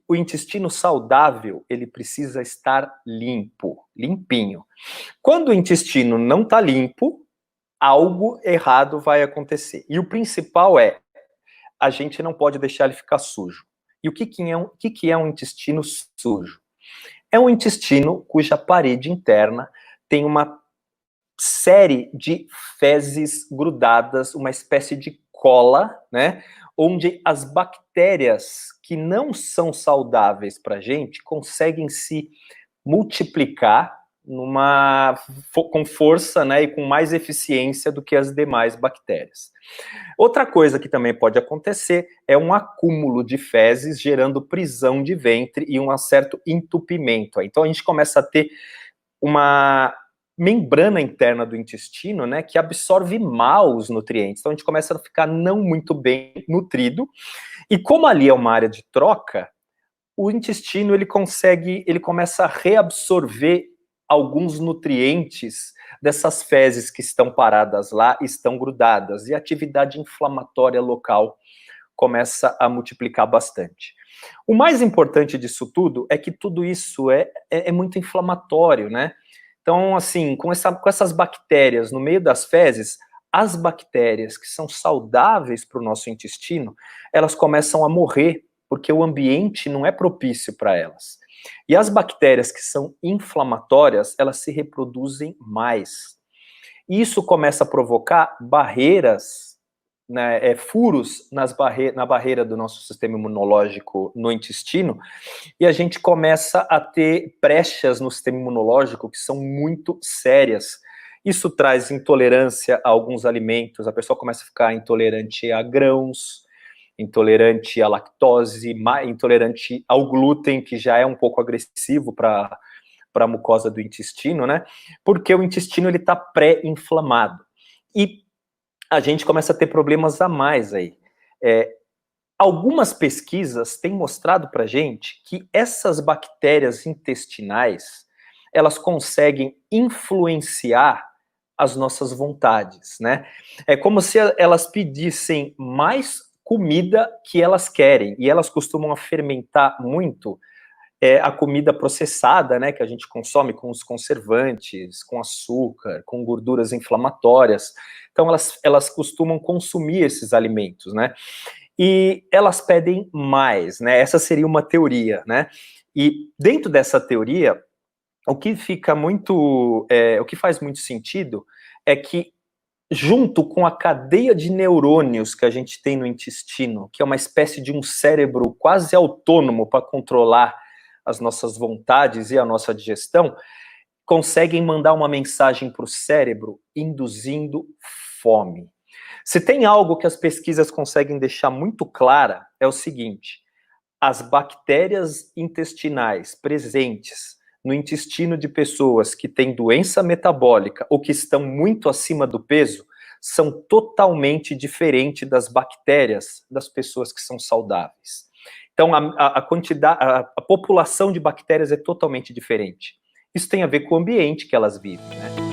o intestino saudável, ele precisa estar limpo, limpinho. Quando o intestino não está limpo, algo errado vai acontecer. E o principal é, a gente não pode deixar ele ficar sujo. E o que é um intestino sujo? É um intestino cuja parede interna tem uma série de fezes grudadas, uma espécie de cola, né? Onde as bactérias que não são saudáveis para a gente conseguem se multiplicar com força, né, e com mais eficiência do que as demais bactérias. Outra coisa que também pode acontecer é um acúmulo de fezes gerando prisão de ventre e um certo entupimento. Então a gente começa a ter uma membrana interna do intestino, né, que absorve mal os nutrientes. Então a gente começa a ficar não muito bem nutrido. E como ali é uma área de troca, o intestino ele começa a reabsorver alguns nutrientes dessas fezes que estão paradas lá, estão grudadas, e a atividade inflamatória local começa a multiplicar bastante. O mais importante disso tudo é que tudo isso é muito inflamatório, né? Então, assim, com essas bactérias no meio das fezes, as bactérias que são saudáveis para o nosso intestino, elas começam a morrer, porque o ambiente não é propício para elas. E as bactérias que são inflamatórias, elas se reproduzem mais. E isso começa a provocar barreiras, né, furos na barreira do nosso sistema imunológico no intestino, e a gente começa a ter brechas no sistema imunológico que são muito sérias. Isso traz intolerância a alguns alimentos, a pessoa começa a ficar intolerante a grãos, intolerante à lactose, intolerante ao glúten, que já é um pouco agressivo para a mucosa do intestino, né? Porque o intestino ele está pré-inflamado. E a gente começa a ter problemas a mais aí. Algumas pesquisas têm mostrado para a gente que essas bactérias intestinais, elas conseguem influenciar as nossas vontades, né? É como se elas pedissem mais comida que elas querem, e elas costumam fermentar muito a comida processada, né, que a gente consome com os conservantes, com açúcar, com gorduras inflamatórias. Então elas costumam consumir esses alimentos, né? E elas pedem mais, né? Essa seria uma teoria, né? E dentro dessa teoria, o que faz muito sentido é que, junto com a cadeia de neurônios que a gente tem no intestino, que é uma espécie de um cérebro quase autônomo para controlar as nossas vontades e a nossa digestão, conseguem mandar uma mensagem para o cérebro induzindo fome. Se tem algo que as pesquisas conseguem deixar muito clara, é o seguinte: as bactérias intestinais presentes no intestino de pessoas que têm doença metabólica ou que estão muito acima do peso são totalmente diferentes das bactérias das pessoas que são saudáveis. Então, a população de bactérias é totalmente diferente. Isso tem a ver com o ambiente que elas vivem, né?